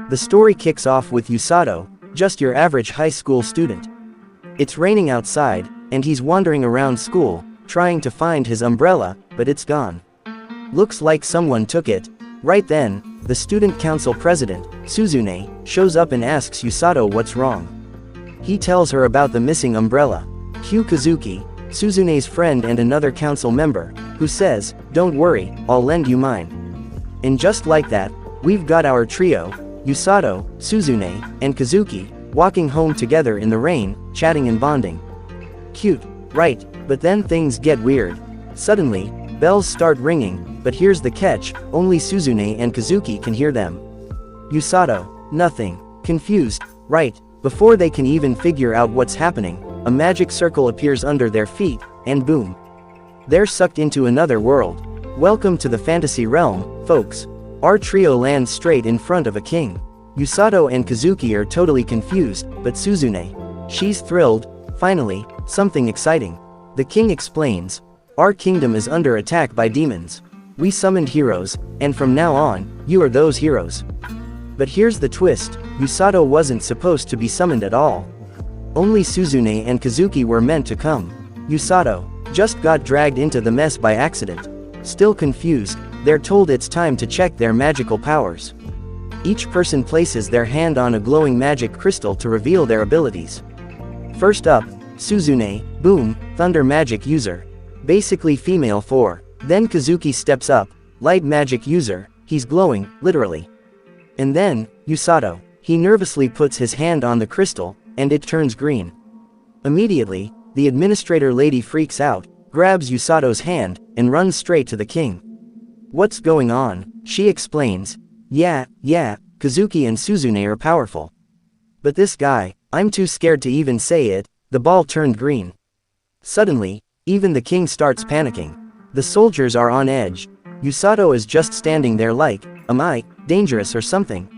The story kicks off with Yusato, just your average high school student. It's raining outside, and he's wandering around school, trying to find his umbrella, but it's gone. Looks like someone took it. Right then, the student council president, Suzune, shows up and asks Yusato what's wrong. He tells her about the missing umbrella. Cue Kazuki, Suzune's friend and another council member, who says, "Don't worry, I'll lend you mine." And just like that, we've got our trio, Yusato, Suzune, and Kazuki, walking home together in the rain, chatting and bonding. Cute, right? But then things get weird. Suddenly, bells start ringing, but here's the catch, only Suzune and Kazuki can hear them. Yusato, nothing. Confused, right? Before they can even figure out what's happening, a magic circle appears under their feet, and boom. They're sucked into another world. Welcome to the fantasy realm, folks. Our trio lands straight in front of a king. Yusato and Kazuki are totally confused, but Suzune, she's thrilled. Finally, something exciting. The king explains, "Our kingdom is under attack by demons. We summoned heroes, and from now on, you are those heroes." But here's the twist, Yusato wasn't supposed to be summoned at all. Only Suzune and Kazuki were meant to come. Yusato just got dragged into the mess by accident. Still confused, they're told it's time to check their magical powers. Each person places their hand on a glowing magic crystal to reveal their abilities. First up, Suzune, boom, thunder magic user. Basically female 4. Then Kazuki steps up, light magic user, he's glowing, literally. And then, Yusato. He nervously puts his hand on the crystal, and it turns green. Immediately, the administrator lady freaks out, grabs Yusato's hand, and runs straight to the king. "What's going on?" she explains. Yeah, Kazuki and Suzune are powerful. But this guy, I'm too scared to even say it, the ball turned green. Suddenly, even the king starts panicking. The soldiers are on edge. Yusato is just standing there like, am I dangerous or something?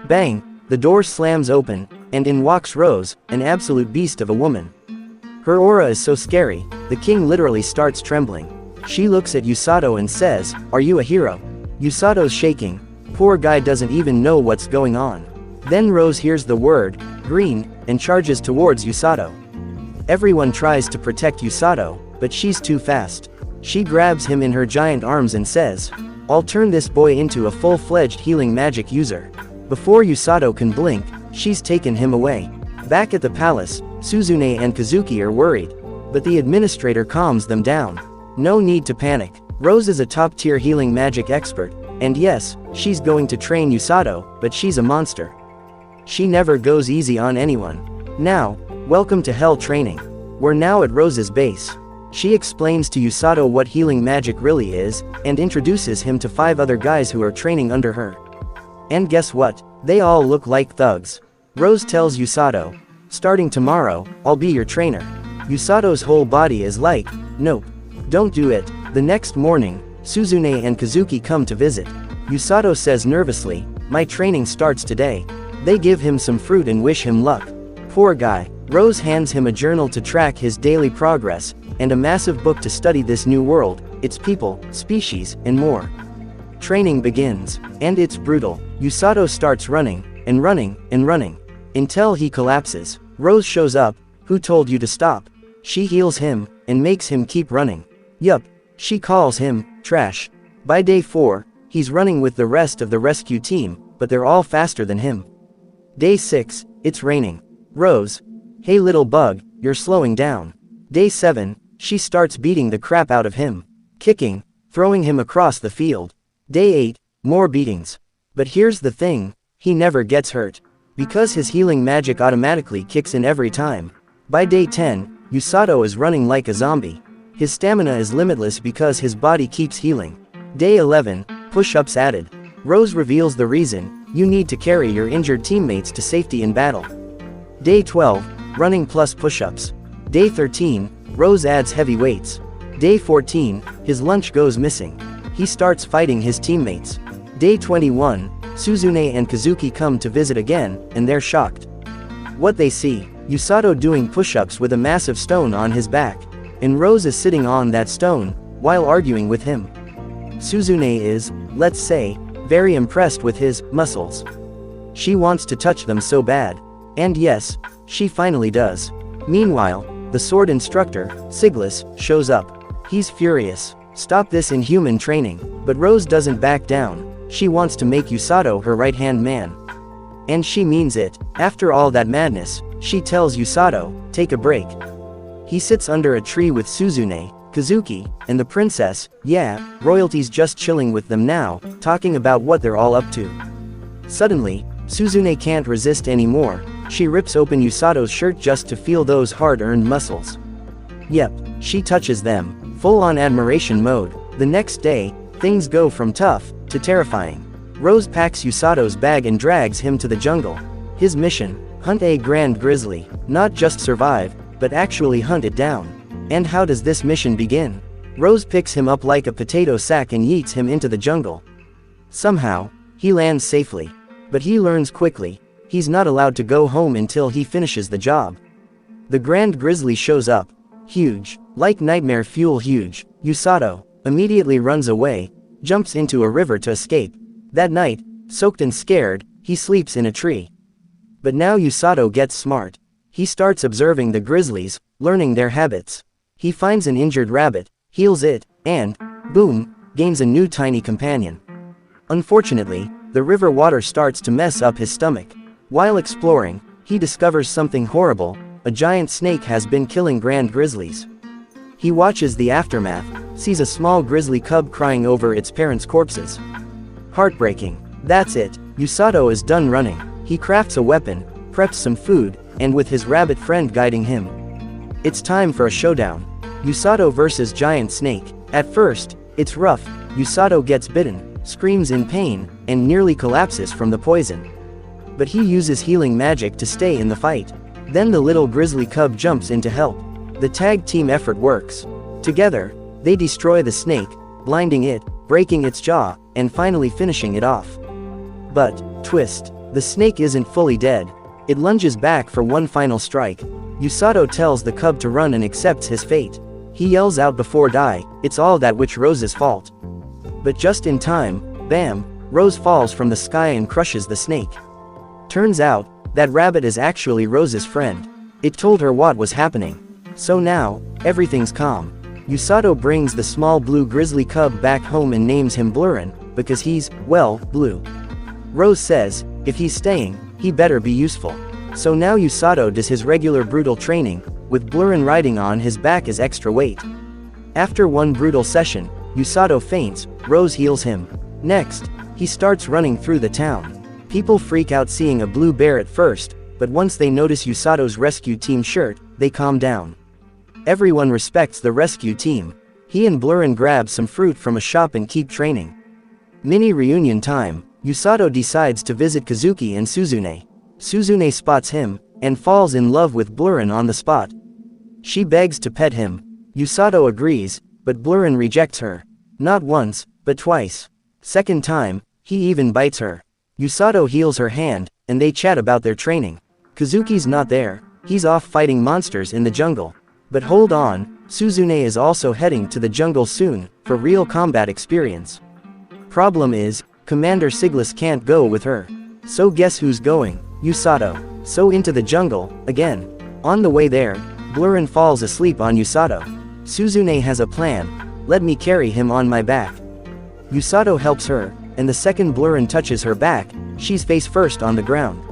Bang, the door slams open, and in walks Rose, an absolute beast of a woman. Her aura is so scary, the king literally starts trembling. She looks at Yusato and says, "Are you a hero?" Yusato's shaking. Poor guy doesn't even know what's going on. Then Rose hears the word, green, and charges towards Yusato. Everyone tries to protect Yusato, but she's too fast. She grabs him in her giant arms and says, "I'll turn this boy into a full-fledged healing magic user." Before Yusato can blink, she's taken him away. Back at the palace, Suzune and Kazuki are worried, but the administrator calms them down. No need to panic. Rose is a top-tier healing magic expert, and yes, she's going to train Yusato, but she's a monster. She never goes easy on anyone. Now, welcome to Hell Training. We're now at Rose's base. She explains to Yusato what healing magic really is, and introduces him to 5 other guys who are training under her. And guess what? They all look like thugs. Rose tells Yusato, "Starting tomorrow, I'll be your trainer." Yusato's whole body is like, "Nope. Don't do it." The next morning, Suzune and Kazuki come to visit. Yusato says nervously, "My training starts today." They give him some fruit and wish him luck. Poor guy. Rose hands him a journal to track his daily progress, and a massive book to study this new world, its people, species, and more. Training begins, and it's brutal. Yusato starts running, and running, and running, until he collapses. Rose shows up. "Who told you to stop?" She heals him, and makes him keep running. Yup. She calls him trash. By day 4, he's running with the rest of the rescue team, but they're all faster than him. Day 6, it's raining. Rose, "Hey little bug, you're slowing down." Day 7, she starts beating the crap out of him. Kicking, throwing him across the field. Day 8, more beatings. But here's the thing, he never gets hurt. Because his healing magic automatically kicks in every time. By day 10, Yusato is running like a zombie. His stamina is limitless because his body keeps healing. Day 11, push-ups added. Rose reveals the reason, you need to carry your injured teammates to safety in battle. Day 12, running plus push-ups. Day 13, Rose adds heavy weights. Day 14, his lunch goes missing. He starts fighting his teammates. Day 21, Suzune and Kazuki come to visit again, and they're shocked. What they see, Yusato doing push-ups with a massive stone on his back. And Rose is sitting on that stone, while arguing with him. Suzune is, let's say, very impressed with his muscles. She wants to touch them so bad. And yes, she finally does. Meanwhile, the sword instructor, Siglis, shows up. He's furious. Stop this inhuman training. But Rose doesn't back down. She wants to make Usato her right-hand man. And she means it. After all that madness, she tells Usato, take a break. He sits under a tree with Suzune, Kazuki, and the princess. Yeah, royalty's just chilling with them now, talking about what they're all up to. Suddenly, Suzune can't resist anymore. She rips open Usato's shirt just to feel those hard-earned muscles. Yep, she touches them, full-on admiration mode. The next day, things go from tough to terrifying. Rose packs Usato's bag and drags him to the jungle. His mission, hunt a grand grizzly, not just survive, but actually hunt it down. And how does this mission begin? Rose picks him up like a potato sack and yeets him into the jungle. Somehow, he lands safely. But he learns quickly, he's not allowed to go home until he finishes the job. The grand grizzly shows up. Huge, like nightmare fuel huge. Usato immediately runs away, jumps into a river to escape. That night, soaked and scared, he sleeps in a tree. But now Usato gets smart. He starts observing the grizzlies, learning their habits. He finds an injured rabbit, heals it, and, boom, gains a new tiny companion. Unfortunately, the river water starts to mess up his stomach. While exploring, he discovers something horrible. A giant snake has been killing grand grizzlies. He watches the aftermath, sees a small grizzly cub crying over its parents' corpses. Heartbreaking. That's it, Usato is done running. He crafts a weapon, preps some food, and with his rabbit friend guiding him. It's time for a showdown. Usato versus giant snake. At first, it's rough. Usato gets bitten, screams in pain, and nearly collapses from the poison. But he uses healing magic to stay in the fight. Then the little grizzly cub jumps in to help. The tag team effort works. Together, they destroy the snake, blinding it, breaking its jaw, and finally finishing it off. But, twist, the snake isn't fully dead. It lunges back for one final strike. Usato tells the cub to run and accepts his fate. He yells out before die, it's all that witch Rose's fault. But just in time, bam, Rose falls from the sky and crushes the snake. Turns out, that rabbit is actually Rose's friend. It told her what was happening. So now, everything's calm. Usato brings the small blue grizzly cub back home and names him Blurin, because he's, well, blue. Rose says, if he's staying, he better be useful. So now Usato does his regular brutal training, with Blurin riding on his back as extra weight. After one brutal session, Usato faints, Rose heals him. Next, he starts running through the town. People freak out seeing a blue bear at first, but once they notice Usato's rescue team shirt, they calm down. Everyone respects the rescue team. He and Blurin grab some fruit from a shop and keep training. Mini reunion time, Usato decides to visit Kazuki and Suzune. Suzune spots him, and falls in love with Blurin on the spot. She begs to pet him. Usato agrees, but Blurin rejects her. Not once, but twice. Second time, he even bites her. Usato heals her hand, and they chat about their training. Kazuki's not there, he's off fighting monsters in the jungle. But hold on, Suzune is also heading to the jungle soon, for real combat experience. Problem is, Commander Siglis can't go with her. So guess who's going? Usato. So into the jungle, again. On the way there, Blurin falls asleep on Usato. Suzune has a plan, let me carry him on my back. Usato helps her, and the second Blurin touches her back, she's face first on the ground.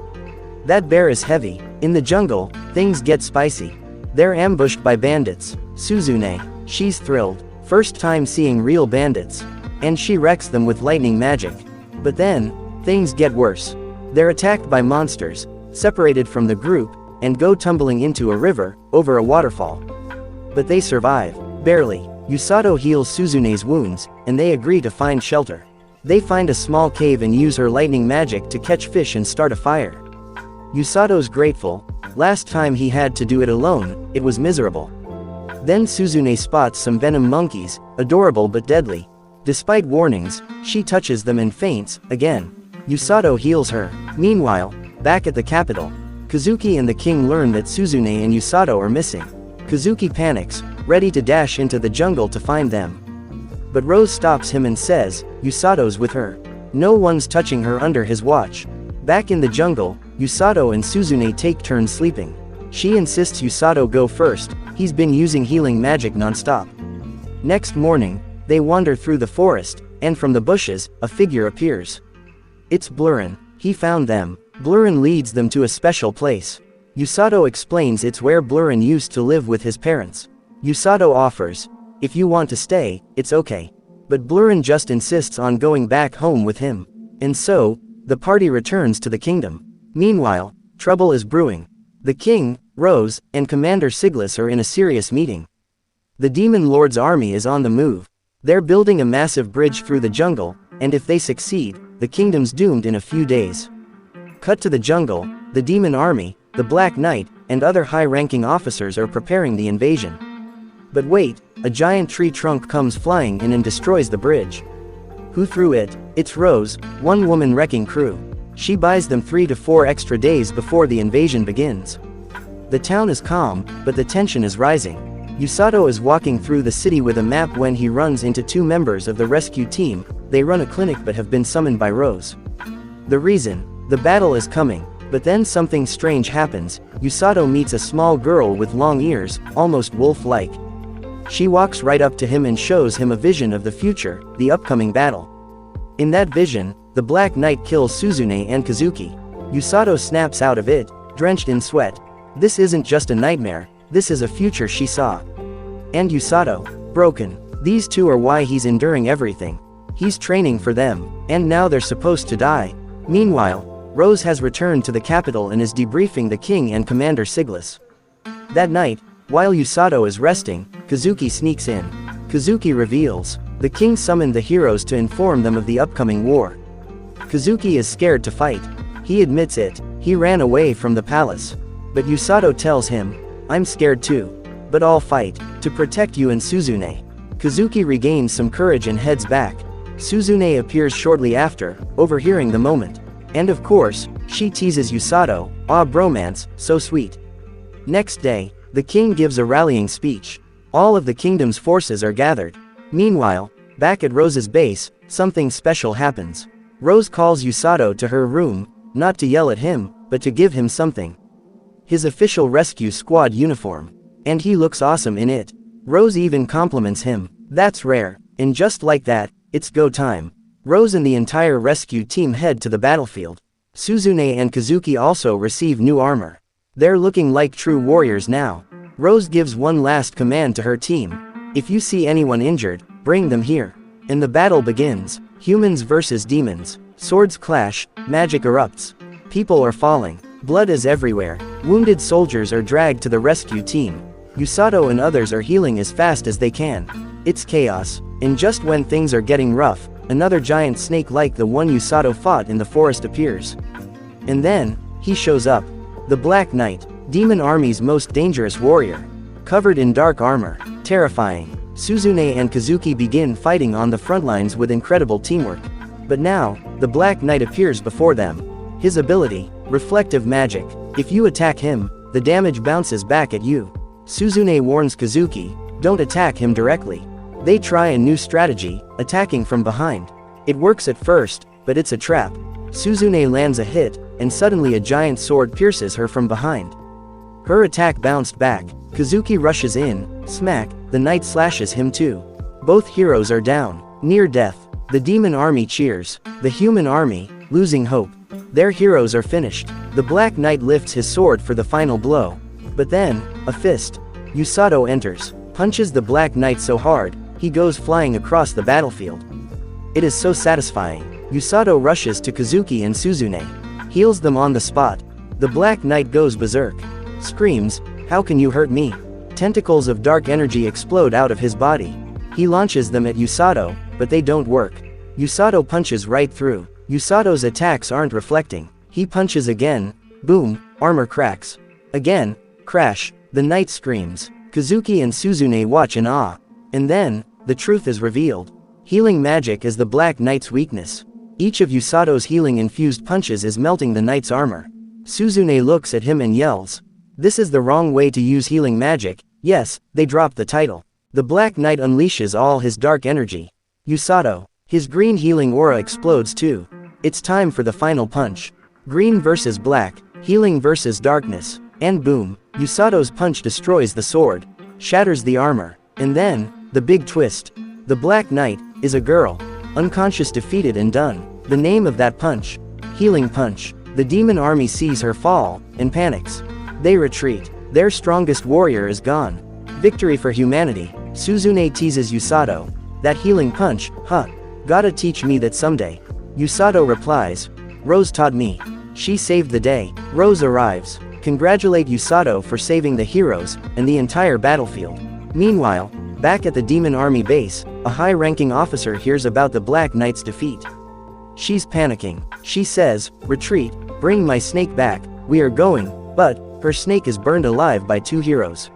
That bear is heavy. In the jungle, things get spicy. They're ambushed by bandits. Suzune, she's thrilled. First time seeing real bandits. And she wrecks them with lightning magic. But then, things get worse. They're attacked by monsters, separated from the group, and go tumbling into a river, over a waterfall. But they survive. Barely. Usato heals Suzune's wounds, and they agree to find shelter. They find a small cave and use her lightning magic to catch fish and start a fire. Usato's grateful. Last time he had to do it alone, it was miserable. Then Suzune spots some venom monkeys, adorable but deadly. Despite warnings, she touches them and faints, again. Usato heals her. Meanwhile, back at the capital, Kazuki and the king learn that Suzune and Usato are missing. Kazuki panics, ready to dash into the jungle to find them. But Rose stops him and says, Usato's with her. No one's touching her under his watch. Back in the jungle, Usato and Suzune take turns sleeping. She insists Usato go first, he's been using healing magic non-stop. Next morning, they wander through the forest, and from the bushes, a figure appears. It's Blurrin. He found them. Blurrin leads them to a special place. Usato explains it's where Blurrin used to live with his parents. Usato offers, if you want to stay, it's okay. But Blurrin just insists on going back home with him. And so, the party returns to the kingdom. Meanwhile, trouble is brewing. The king, Rose, and Commander Siglis are in a serious meeting. The Demon Lord's army is on the move. They're building a massive bridge through the jungle, and if they succeed, the kingdom's doomed in a few days. Cut to the jungle, the demon army, the Black Knight, and other high-ranking officers are preparing the invasion. But wait, a giant tree trunk comes flying in and destroys the bridge. Who threw it? It's Rose, one woman wrecking crew. She buys them 3 to 4 extra days before the invasion begins. The town is calm, but the tension is rising. Usato is walking through the city with a map when he runs into 2 members of the rescue team. They run a clinic but have been summoned by Rose. The reason? The battle is coming. But then something strange happens. Usato meets a small girl with long ears, almost wolf-like. She walks right up to him and shows him a vision of the future, the upcoming battle. In that vision, the Black Knight kills Suzune and Kazuki. Usato snaps out of it, drenched in sweat. This isn't just a nightmare, this is a future she saw. And Usato, broken. These 2 are why he's enduring everything. He's training for them, and now they're supposed to die. Meanwhile, Rose has returned to the capital and is debriefing the king and Commander Siglis. That night, while Usato is resting, Kazuki sneaks in. Kazuki reveals, the king summoned the heroes to inform them of the upcoming war. Kazuki is scared to fight. He admits it, he ran away from the palace. But Usato tells him, I'm scared too. But I'll fight, to protect you and Suzune. Kazuki regains some courage and heads back. Suzune appears shortly after, overhearing the moment. And of course, she teases Usato, "Ah, bromance, so sweet." Next day, the king gives a rallying speech. All of the kingdom's forces are gathered. Meanwhile, back at Rose's base, something special happens. Rose calls Usato to her room, not to yell at him, but to give him something. His official rescue squad uniform. And he looks awesome in it. Rose even compliments him. That's rare. And just like that, it's go time. Rose and the entire rescue team head to the battlefield. Suzune and Kazuki also receive new armor. They're looking like true warriors now. Rose gives one last command to her team. If you see anyone injured, bring them here. And the battle begins. Humans versus demons. Swords clash, magic erupts. People are falling. Blood is everywhere. Wounded soldiers are dragged to the rescue team. Usato and others are healing as fast as they can. It's chaos. And just when things are getting rough, another giant snake like the one Usato fought in the forest appears. And then, he shows up. The Black Knight, Demon Army's most dangerous warrior. Covered in dark armor. Terrifying. Suzune and Kazuki begin fighting on the front lines with incredible teamwork. But now, the Black Knight appears before them. His ability, reflective magic. If you attack him, the damage bounces back at you. Suzune warns Kazuki, don't attack him directly. They try a new strategy, attacking from behind. It works at first, but it's a trap. Suzune lands a hit, and suddenly a giant sword pierces her from behind. Her attack bounced back. Kazuki rushes in, smack, the knight slashes him too. Both heroes are down, near death. The demon army cheers. The human army, losing hope. Their heroes are finished. The Black Knight lifts his sword for the final blow. But then, a fist. Usato enters, punches the Black Knight so hard, he goes flying across the battlefield. It is so satisfying. Usato rushes to Kazuki and Suzune. Heals them on the spot. The Black Knight goes berserk. Screams, how can you hurt me? Tentacles of dark energy explode out of his body. He launches them at Usato, but they don't work. Usato punches right through. Usato's attacks aren't reflecting. He punches again. Boom, armor cracks. Again, crash. The knight screams. Kazuki and Suzune watch in awe. And then, the truth is revealed. Healing magic is the Black Knight's weakness. Each of Usato's healing-infused punches is melting the knight's armor. Suzune looks at him and yells. This is the wrong way to use healing magic. Yes, they drop the title. The Black Knight unleashes all his dark energy. Usato. His green healing aura explodes too. It's time for the final punch. Green versus black, healing versus darkness. And boom, Usato's punch destroys the sword, shatters the armor. And then, the big twist. The Black Knight is a girl, unconscious, defeated and done. The name of that punch? Healing punch. The demon army sees her fall, and panics. They retreat. Their strongest warrior is gone. Victory for humanity. Suzune teases Usato. That healing punch, huh? Gotta teach me that someday. Usato replies. Rose taught me. She saved the day. Rose arrives. Congratulate Usato for saving the heroes, and the entire battlefield. Meanwhile, back at the demon army base, a high-ranking officer hears about the Black Knight's defeat. She's panicking. She says, retreat, bring my snake back, we are going, but her snake is burned alive by 2 heroes.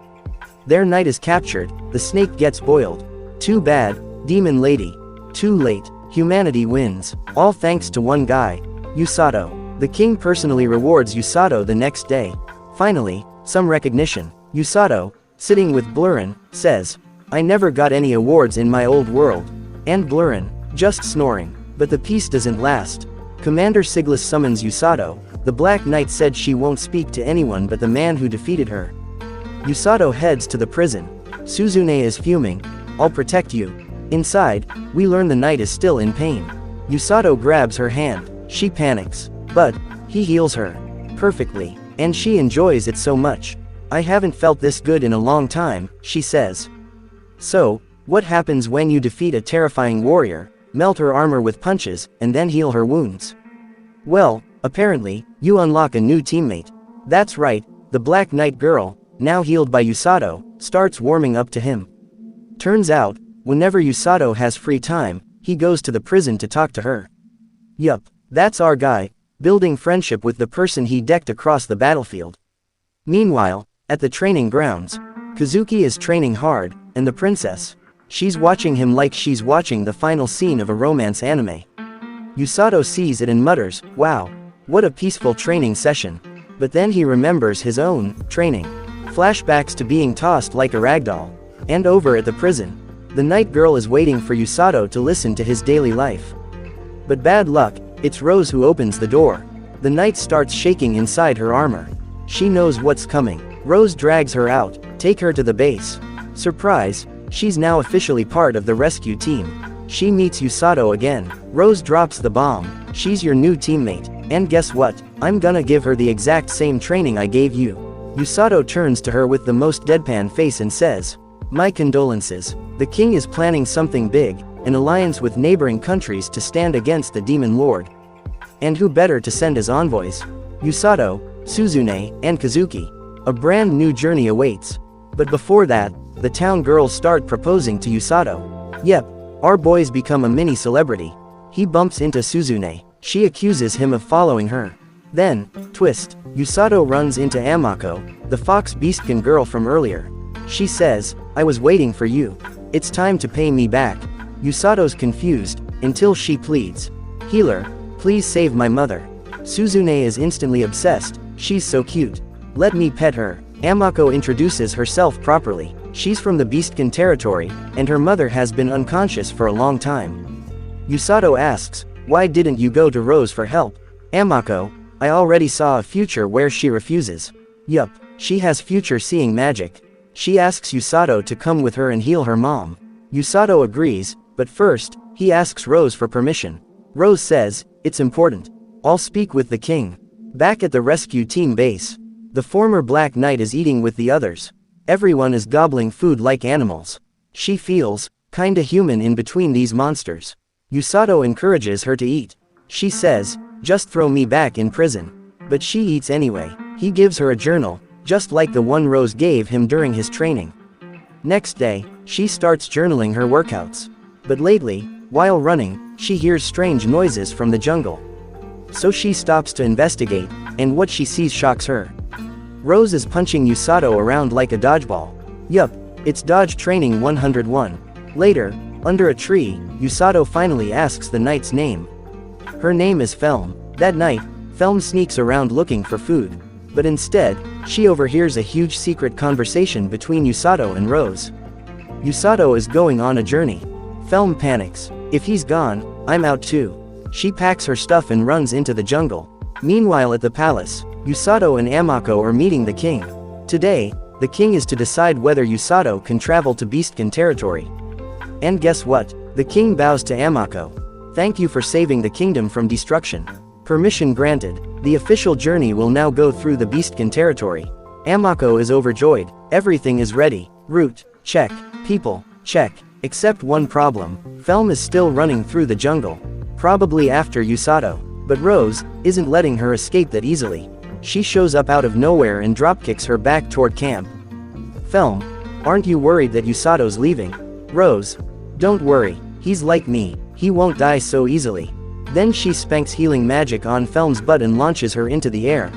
Their knight is captured, the snake gets boiled. Too bad, demon lady. Too late, humanity wins, all thanks to one guy, Usato. The king personally rewards Usato the next day. Finally, some recognition. Usato, sitting with Blurren, says, I never got any awards in my old world. And Blurren, just snoring. But the peace doesn't last. Commander Siglis summons Usato. The Black Knight said she won't speak to anyone but the man who defeated her. Usato heads to the prison. Suzune is fuming. I'll protect you. Inside, we learn the knight is still in pain. Usato grabs her hand. She panics. But he heals her. Perfectly. And she enjoys it so much. I haven't felt this good in a long time, she says. So, what happens when you defeat a terrifying warrior, melt her armor with punches, and then heal her wounds? Well, apparently, you unlock a new teammate. That's right, the Black Knight girl, now healed by Usato, starts warming up to him. Turns out, whenever Usato has free time, he goes to the prison to talk to her. Yup, that's our guy, building friendship with the person he decked across the battlefield. Meanwhile, at the training grounds, Kazuki is training hard, and the princess, she's watching him like she's watching the final scene of a romance anime. Usato sees it and mutters, wow, what a peaceful training session. But then he remembers his own training. Flashbacks to being tossed like a ragdoll. And over at the prison, the night girl is waiting for Usato to listen to his daily life. But bad luck, it's Rose who opens the door. The knight starts shaking inside her armor. She knows what's coming. Rose drags her out, take her to the base. Surprise, she's now officially part of the rescue team. She meets Usato again. Rose drops the bomb. She's your new teammate. And guess what? I'm gonna give her the exact same training I gave you. Usato turns to her with the most deadpan face and says, my condolences. The king is planning something big, an alliance with neighboring countries to stand against the demon lord. And who better to send as envoys? Usato, Suzune, and Kazuki. A brand new journey awaits. But before that, the town girls start proposing to Usato. Yep, our boy's become a mini celebrity. He bumps into Suzune. She accuses him of following her. Then, twist, Usato runs into Amako, the fox beastkin girl from earlier. She says, I was waiting for you. It's time to pay me back. Usato's confused, until she pleads. Healer, please save my mother. Suzune is instantly obsessed, she's so cute. Let me pet her. Amako introduces herself properly. She's from the beastkin territory, and her mother has been unconscious for a long time. Usato asks, why didn't you go to Rose for help? Amako, I already saw a future where she refuses. Yup, she has future seeing magic. She asks Usato to come with her and heal her mom. Usato agrees, but first, he asks Rose for permission. Rose says, it's important. I'll speak with the king. Back at the rescue team base, the former Black Knight is eating with the others. Everyone is gobbling food like animals. She feels, kinda human in between these monsters. Usato encourages her to eat. She says, just throw me back in prison. But she eats anyway. He gives her a journal, just like the one Rose gave him during his training. Next day, she starts journaling her workouts. But lately, while running, she hears strange noises from the jungle. So she stops to investigate, and what she sees shocks her. Rose is punching Usato around like a dodgeball. Yup, it's dodge training 101. Later, under a tree, Usato finally asks the knight's name. Her name is Felm. That night, Felm sneaks around looking for food. But instead, she overhears a huge secret conversation between Usato and Rose. Usato is going on a journey. Felm panics. If he's gone, I'm out too. She packs her stuff and runs into the jungle. Meanwhile at the palace, Usato and Amako are meeting the king. Today, the king is to decide whether Usato can travel to Beastkin territory. And guess what? The king bows to Amako. Thank you for saving the kingdom from destruction. Permission granted. The official journey will now go through the Beastkin territory. Amako is overjoyed. Everything is ready. Route, check. People, check. Except one problem. Felm is still running through the jungle. Probably after Usato. But Rose isn't letting her escape that easily. She shows up out of nowhere and dropkicks her back toward camp. Felm, aren't you worried that Usato's leaving? Rose, don't worry, he's like me, he won't die so easily. Then she spanks healing magic on Felm's butt and launches her into the air.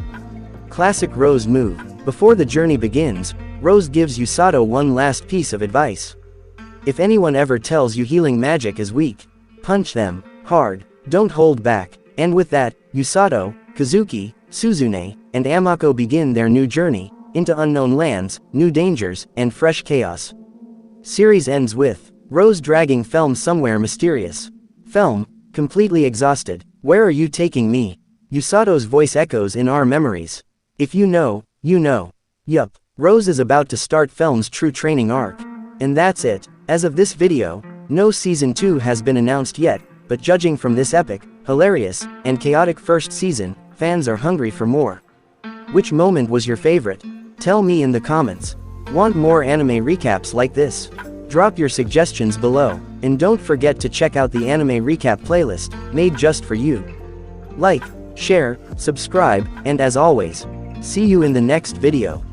Classic Rose move. Before the journey begins, Rose gives Usato one last piece of advice. If anyone ever tells you healing magic is weak, punch them hard, don't hold back. And with that, Usato, Kazuki, Suzune, and Amako begin their new journey into unknown lands, new dangers, and fresh chaos. Series ends with Rose dragging Felm somewhere mysterious. Felm, completely exhausted, where are you taking me? Usato's voice echoes in our memories. If you know, you know. Yup, Rose is about to start Felm's true training arc. And that's it. As of this video, no Season 2 has been announced yet, but judging from this epic, hilarious, and chaotic first season, fans are hungry for more. Which moment was your favorite? Tell me in the comments. Want more anime recaps like this? Drop your suggestions below, and don't forget to check out the anime recap playlist, made just for you. Like, share, subscribe, and as always, see you in the next video.